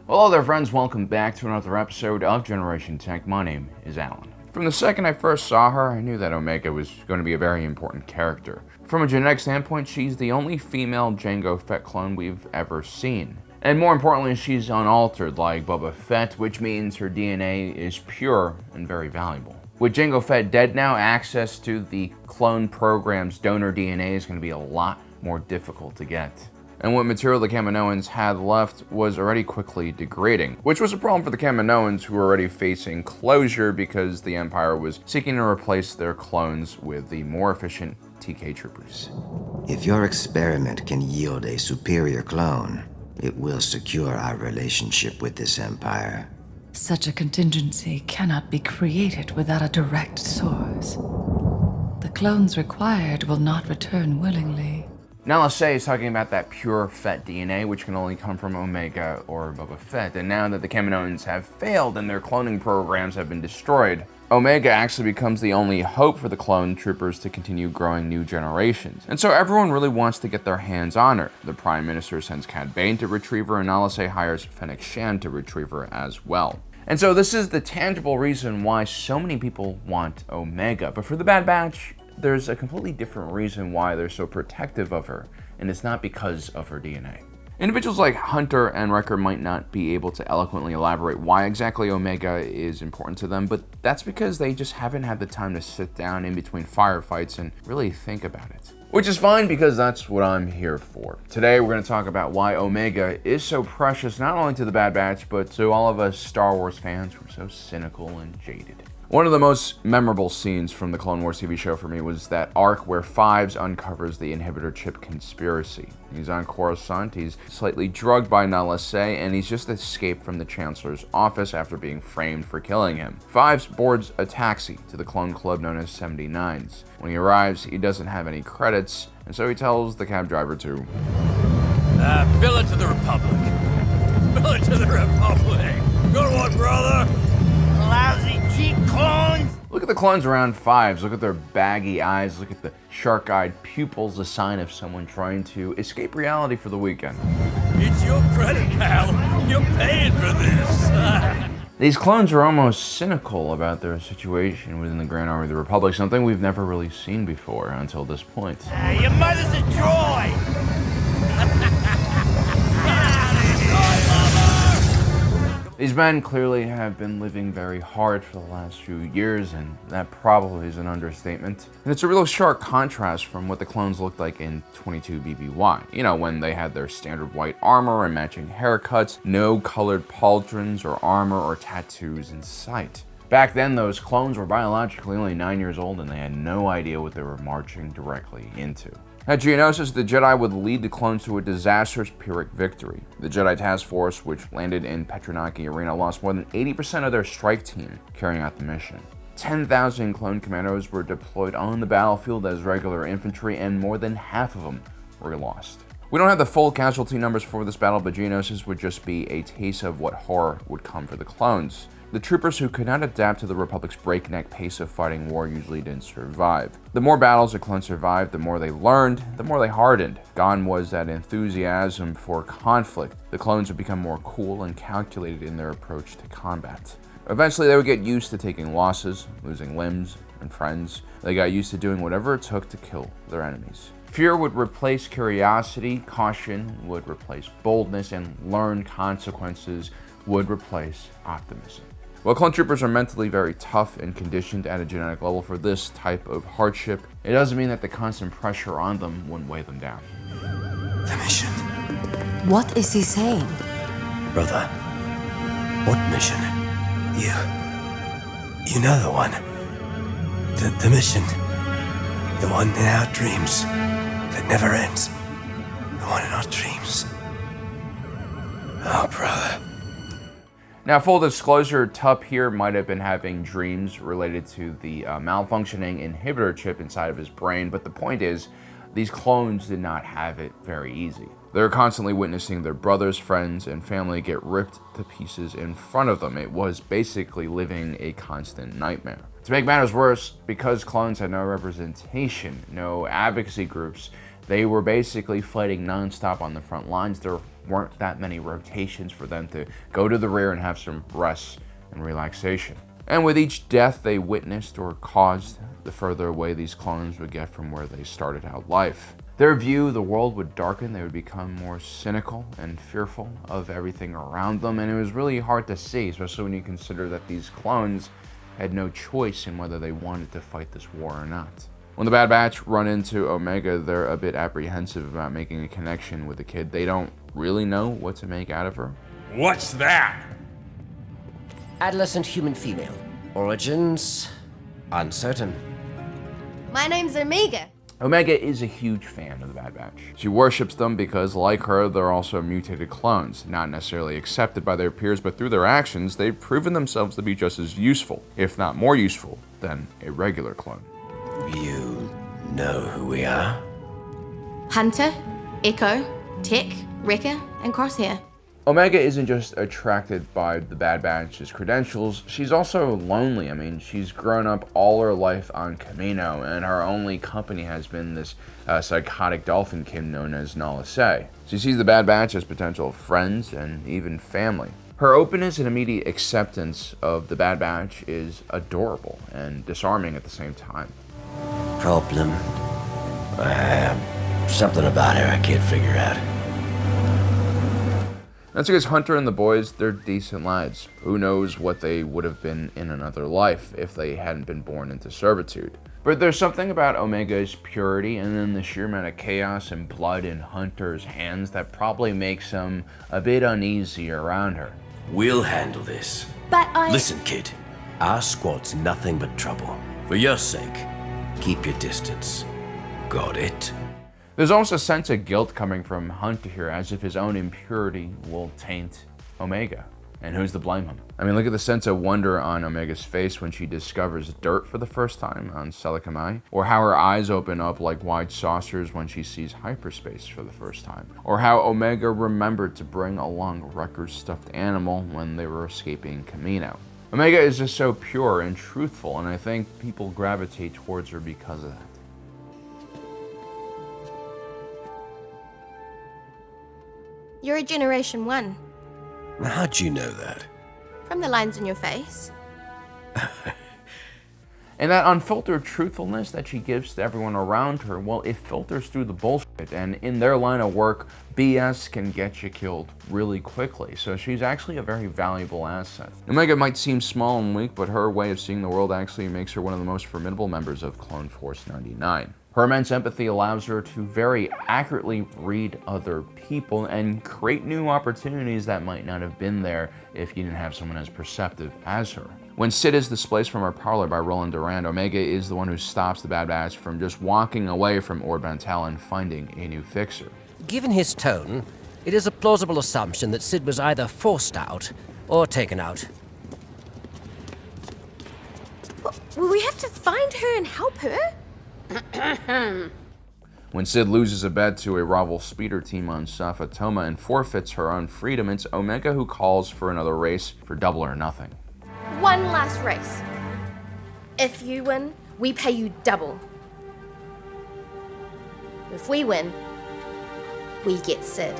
Hello there friends, welcome back to another episode of Generation Tech. My name is Alan. From the second I first saw her, I knew that Omega was going to be a very important character. From a genetic standpoint, she's the only female Jango Fett clone we've ever seen. And more importantly, she's unaltered like Boba Fett, which means her DNA is pure and very valuable. With Jango Fett dead now, access to the clone program's donor DNA is going to be a lot more difficult to get. And what material the Kaminoans had left was already quickly degrading, which was a problem for the Kaminoans, who were already facing closure because the Empire was seeking to replace their clones with the more efficient TK troopers. If your experiment can yield a superior clone, it will secure our relationship with this Empire. Such a contingency cannot be created without a direct source. The clones required will not return willingly. Now Lassie is talking about that pure Fett DNA, which can only come from Omega or Boba Fett. And now that the Kaminoans have failed and their cloning programs have been destroyed, Omega actually becomes the only hope for the clone troopers to continue growing new generations. And so everyone really wants to get their hands on her. The Prime Minister sends Cad Bane to retrieve her, and Lassie hires Fennec Shand to retrieve her as well. And so this is the tangible reason why so many people want Omega. But for the Bad Batch, there's a completely different reason why they're so protective of her, and it's not because of her DNA. Individuals like Hunter and Wrecker might not be able to eloquently elaborate why exactly Omega is important to them, but that's because they just haven't had the time to sit down in between firefights and really think about it. Which is fine, because that's what I'm here for. Today we're going to talk about why Omega is so precious, not only to the Bad Batch, but to all of us Star Wars fans who are so cynical and jaded. One of the most memorable scenes from the Clone Wars TV show for me was that arc where Fives uncovers the inhibitor chip conspiracy. He's on Coruscant, he's slightly drugged by Nala Se, and he's just escaped from the Chancellor's office after being framed for killing him. Fives boards a taxi to the clone club known as 79s. When he arrives, he doesn't have any credits, and so he tells the cab driver to bill it to the Republic. Bill it to the Republic. Good one, brother. Lousy cheap clones. Look at the clones around Fives. Look at their baggy eyes. Look at the shark-eyed pupils, a sign of someone trying to escape reality for the weekend. It's your credit, pal. You're paying for this. These clones are almost cynical about their situation within the Grand Army of the Republic, something we've never really seen before until this point. Your mother's a joy. These men clearly have been living very hard for the last few years, and that probably is an understatement. And it's a real stark contrast from what the clones looked like in 22 BBY. You know, when they had their standard white armor and matching haircuts, no colored pauldrons or armor or tattoos in sight. Back then, those clones were biologically only 9 years old, and they had no idea what they were marching directly into. At Geonosis, the Jedi would lead the clones to a disastrous Pyrrhic victory. The Jedi Task Force, which landed in Petronaki Arena, lost more than 80% of their strike team carrying out the mission. 10,000 clone commandos were deployed on the battlefield as regular infantry, and more than half of them were lost. We don't have the full casualty numbers for this battle, but Geonosis would just be a taste of what horror would come for the clones. The troopers who could not adapt to the Republic's breakneck pace of fighting war usually didn't survive. The more battles the clones survived, the more they learned, the more they hardened. Gone was that enthusiasm for conflict. The clones would become more cool and calculated in their approach to combat. Eventually, they would get used to taking losses, losing limbs and friends. They got used to doing whatever it took to kill their enemies. Fear would replace curiosity, caution would replace boldness, and learned consequences would replace optimism. While clone troopers are mentally very tough and conditioned at a genetic level for this type of hardship, it doesn't mean that the constant pressure on them wouldn't weigh them down. The mission. What is he saying? Brother, what mission? You know the one. The mission. The one in our dreams that never ends. The one in our dreams. Oh, brother. Now, full disclosure, Tup here might have been having dreams related to the malfunctioning inhibitor chip inside of his brain, but the point is, these clones did not have it very easy. They're constantly witnessing their brothers, friends, and family get ripped to pieces in front of them. It was basically living a constant nightmare. To make matters worse, because clones had no representation, no advocacy groups, they were basically fighting non-stop on the front lines. There weren't that many rotations for them to go to the rear and have some rest and relaxation. And with each death they witnessed or caused, the further away these clones would get from where they started out life. Their view of the world would darken, they would become more cynical and fearful of everything around them, and it was really hard to see, especially when you consider that these clones had no choice in whether they wanted to fight this war or not. When the Bad Batch run into Omega, they're a bit apprehensive about making a connection with the kid. They don't really know what to make out of her. What's that? Adolescent human female. Origins uncertain. My name's Omega. Omega is a huge fan of the Bad Batch. She worships them because, like her, they're also mutated clones, not necessarily accepted by their peers, but through their actions, they've proven themselves to be just as useful, if not more useful, than a regular clone. You know who we are? Hunter, Echo, Tech, Wrecker, and Crosshair. Omega isn't just attracted by the Bad Batch's credentials, she's also lonely. I mean, she's grown up all her life on Kamino, and her only company has been this psychotic dolphin kid known as Nala Se. She sees the Bad Batch as potential friends and even family. Her openness and immediate acceptance of the Bad Batch is adorable and disarming at the same time. Problem? Something about her I can't figure out. That's because Hunter and the boys, they're decent lads. Who knows what they would have been in another life if they hadn't been born into servitude. But there's something about Omega's purity and then the sheer amount of chaos and blood in Hunter's hands that probably makes him a bit uneasy around her. We'll handle this. But Listen, kid. Our squad's nothing but trouble. For your sake, keep your distance. Got it? There's almost a sense of guilt coming from Hunter here, as if his own impurity will taint Omega. And who's to blame him? I mean, look at the sense of wonder on Omega's face when she discovers dirt for the first time on Selikamai, or how her eyes open up like wide saucers when she sees hyperspace for the first time, or how Omega remembered to bring along Wrecker's stuffed animal when they were escaping Kamino. Omega is just so pure and truthful, and I think people gravitate towards her because of that. you're a Generation 1. Now, how'd you know that? From the lines in your face. And that unfiltered truthfulness that she gives to everyone around her, well, it filters through the bullshit. And in their line of work, BS can get you killed really quickly. So she's actually a very valuable asset. Omega might seem small and weak, but her way of seeing the world actually makes her one of the most formidable members of Clone Force 99. Her immense empathy allows her to very accurately read other people and create new opportunities that might not have been there if you didn't have someone as perceptive as her. When Sid is displaced from her parlor by Roland Durand, Omega is the one who stops the Bad Batch from just walking away from Ord Mantell and finding a new fixer. Given his tone, it is a plausible assumption that Sid was either forced out or taken out. Well, we have to find her and help her. When Sid loses a bet to a rival speeder team on Safa Toma and forfeits her own freedom, it's Omega who calls for another race for double or nothing. One last race. If you win, we pay you double. If we win, we get Sid.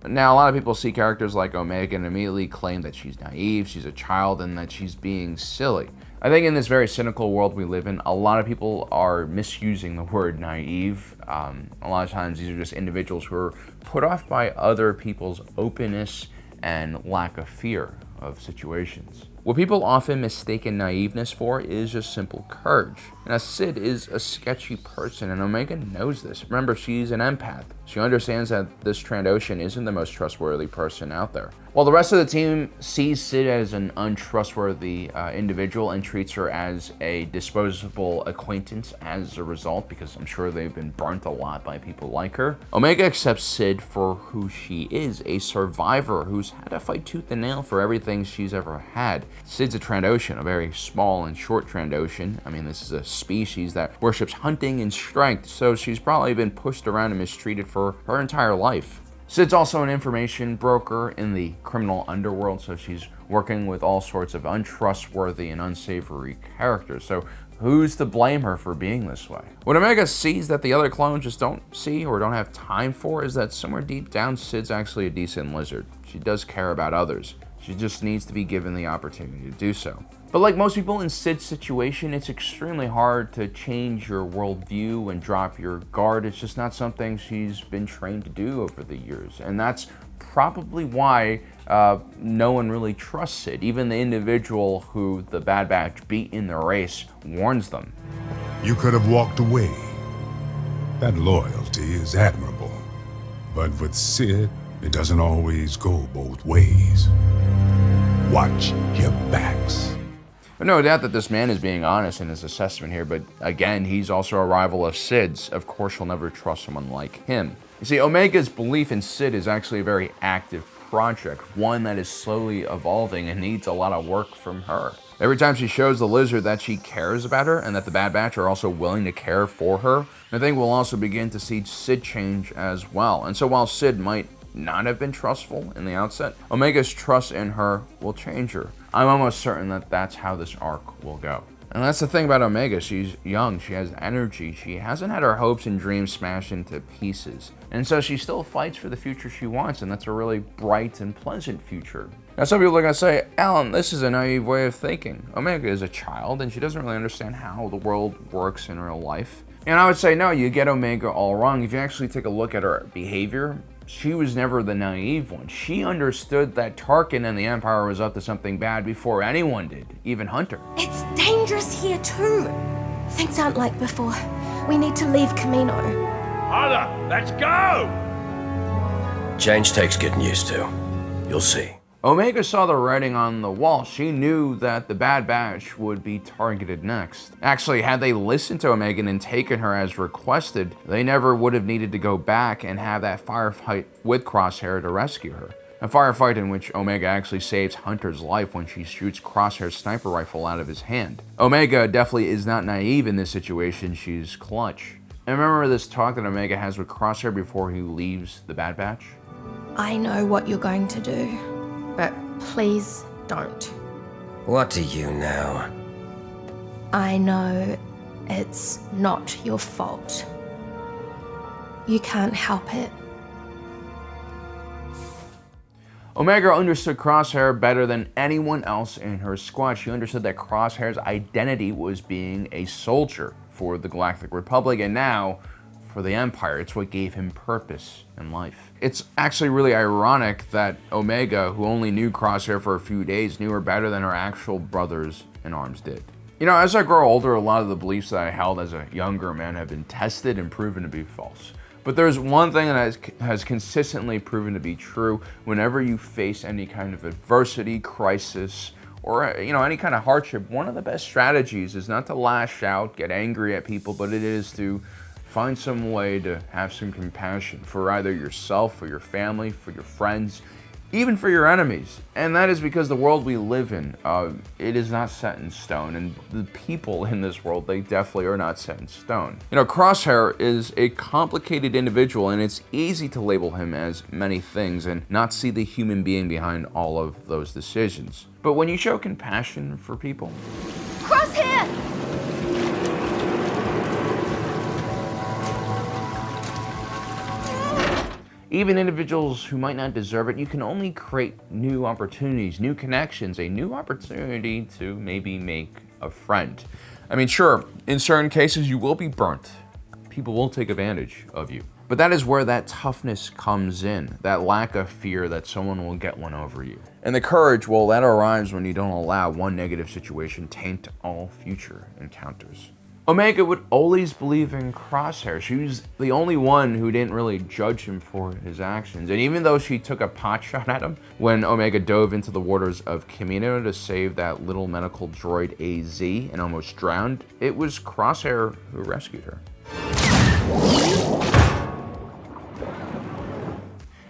Now, a lot of people see characters like Omega and immediately claim that she's naive, she's a child, and that she's being silly. I think in this very cynical world we live in, a lot of people are misusing the word naive. A lot of times these are just individuals who are put off by other people's openness and lack of fear of situations. What people often mistaken naiveness for is just simple courage. Now, Sid is a sketchy person, and Omega knows this. Remember, she's an empath. She understands that this Trandoshan isn't the most trustworthy person out there. While the rest of the team sees Sid as an untrustworthy individual and treats her as a disposable acquaintance as a result, because I'm sure they've been burnt a lot by people like her, Omega accepts Sid for who she is, a survivor who's had to fight tooth and nail for everything she's ever had. Sid's a Trandoshan, a very small and short Trandoshan. I mean, this is a species that worships hunting and strength, so she's probably been pushed around and mistreated for her entire life. Sid's also an information broker in the criminal underworld, so she's working with all sorts of untrustworthy and unsavory characters. So Who's to blame her for being this way? What Omega sees that the other clones just don't see or don't have time for is that somewhere deep down, Sid's actually a decent lizard. She does care about others. She just needs to be given the opportunity to do so. But like most people in Sid's situation, it's extremely hard to change your worldview and drop your guard. It's just not something she's been trained to do over the years. And that's probably why no one really trusts Sid. Even the individual who the Bad Batch beat in the race warns them. You could have walked away. That loyalty is admirable. But with Sid, it doesn't always go both ways. Watch your backs. But no doubt that this man is being honest in his assessment here, but again, he's also a rival of Sid's. Of course, she'll never trust someone like him. You see, Omega's belief in Sid is actually a very active project, one that is slowly evolving and needs a lot of work from her. Every time she shows the lizard that she cares about her and that the Bad Batch are also willing to care for her, I think we'll also begin to see Sid change as well. And so while Sid might not have been trustful in the outset, Omega's trust in her will change her. I'm almost certain that that's how this arc will go. And that's the thing about Omega. She's young, she has energy, she hasn't had her hopes and dreams smashed into pieces. And so she still fights for the future she wants, and that's a really bright and pleasant future. Now some people are gonna say, Alan, this is a naive way of thinking. Omega is a child and she doesn't really understand how the world works in real life. And I would say, no, you get Omega all wrong. If you actually take a look at her behavior, she was never the naive one. She understood that Tarkin and the Empire was up to something bad before anyone did, even Hunter. It's dangerous here too. Things aren't like before. We need to leave Camino. Holla, let's go! Change takes getting used to. You'll see. Omega saw the writing on the wall. She knew that the Bad Batch would be targeted next. Actually, had they listened to Omega and taken her as requested, they never would have needed to go back and have that firefight with Crosshair to rescue her. A firefight in which Omega actually saves Hunter's life when she shoots Crosshair's sniper rifle out of his hand. Omega definitely is not naive in this situation, she's clutch. And remember this talk that Omega has with Crosshair before he leaves the Bad Batch? I know what you're going to do, but please don't. What do you know? I know it's not your fault. You can't help it. Omega understood Crosshair better than anyone else in her squad. She understood that Crosshair's identity was being a soldier for the Galactic Republic, and now for the Empire. It's what gave him purpose in life. It's actually really ironic that Omega, who only knew Crosshair for a few days, knew her better than her actual brothers in arms did. You know, as I grow older, a lot of the beliefs that I held as a younger man have been tested and proven to be false. But there's one thing that has consistently proven to be true. Whenever you face any kind of adversity, crisis, or any kind of hardship, one of the best strategies is not to lash out, get angry at people, but it is to find some way to have some compassion for either yourself, for your family, for your friends, even for your enemies. And that is because the world we live in, it is not set in stone. And the people in this world, they definitely are not set in stone. You know, Crosshair is a complicated individual, and it's easy to label him as many things and not see the human being behind all of those decisions. But when you show compassion for people... Crosshair! Even individuals who might not deserve it, you can only create new opportunities, new connections, a new opportunity to maybe make a friend. I mean, sure, in certain cases you will be burnt. People will take advantage of you. But that is where that toughness comes in, that lack of fear that someone will get one over you. And the courage, well, that arrives when you don't allow one negative situation taint all future encounters. Omega would always believe in Crosshair. She was the only one who didn't really judge him for his actions. And even though she took a pot shot at him when Omega dove into the waters of Camino to save that little medical droid AZ and almost drowned, it was Crosshair who rescued her.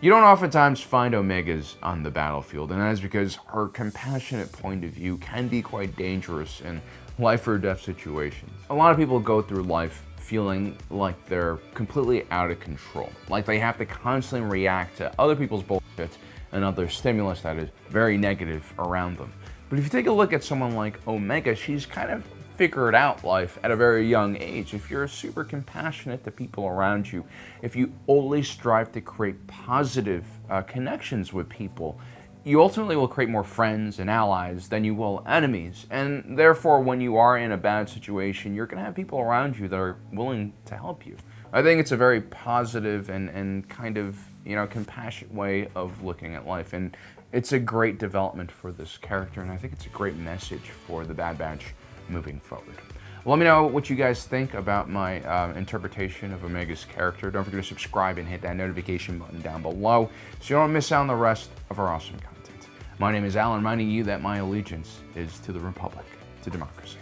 You don't oftentimes find Omegas on the battlefield, and that is because her compassionate point of view can be quite dangerous in life or death situations. A lot of people go through life feeling like they're completely out of control, like they have to constantly react to other people's bullshit and other stimulus that is very negative around them. But if you take a look at someone like Omega, she's kind of figured out life at a very young age, if you're super compassionate to people around you, if you always strive to create positive connections with people, you ultimately will create more friends and allies than you will enemies. And therefore, when you are in a bad situation, you're going to have people around you that are willing to help you. I think it's a very positive and kind of, compassionate way of looking at life. And it's a great development for this character, and I think it's a great message for the Bad Batch moving forward. Let me know what you guys think about my interpretation of Omega's character. Don't forget to subscribe and hit that notification button down below so you don't miss out on the rest of our awesome content. My name is Alan, reminding you that my allegiance is to the Republic, to democracy.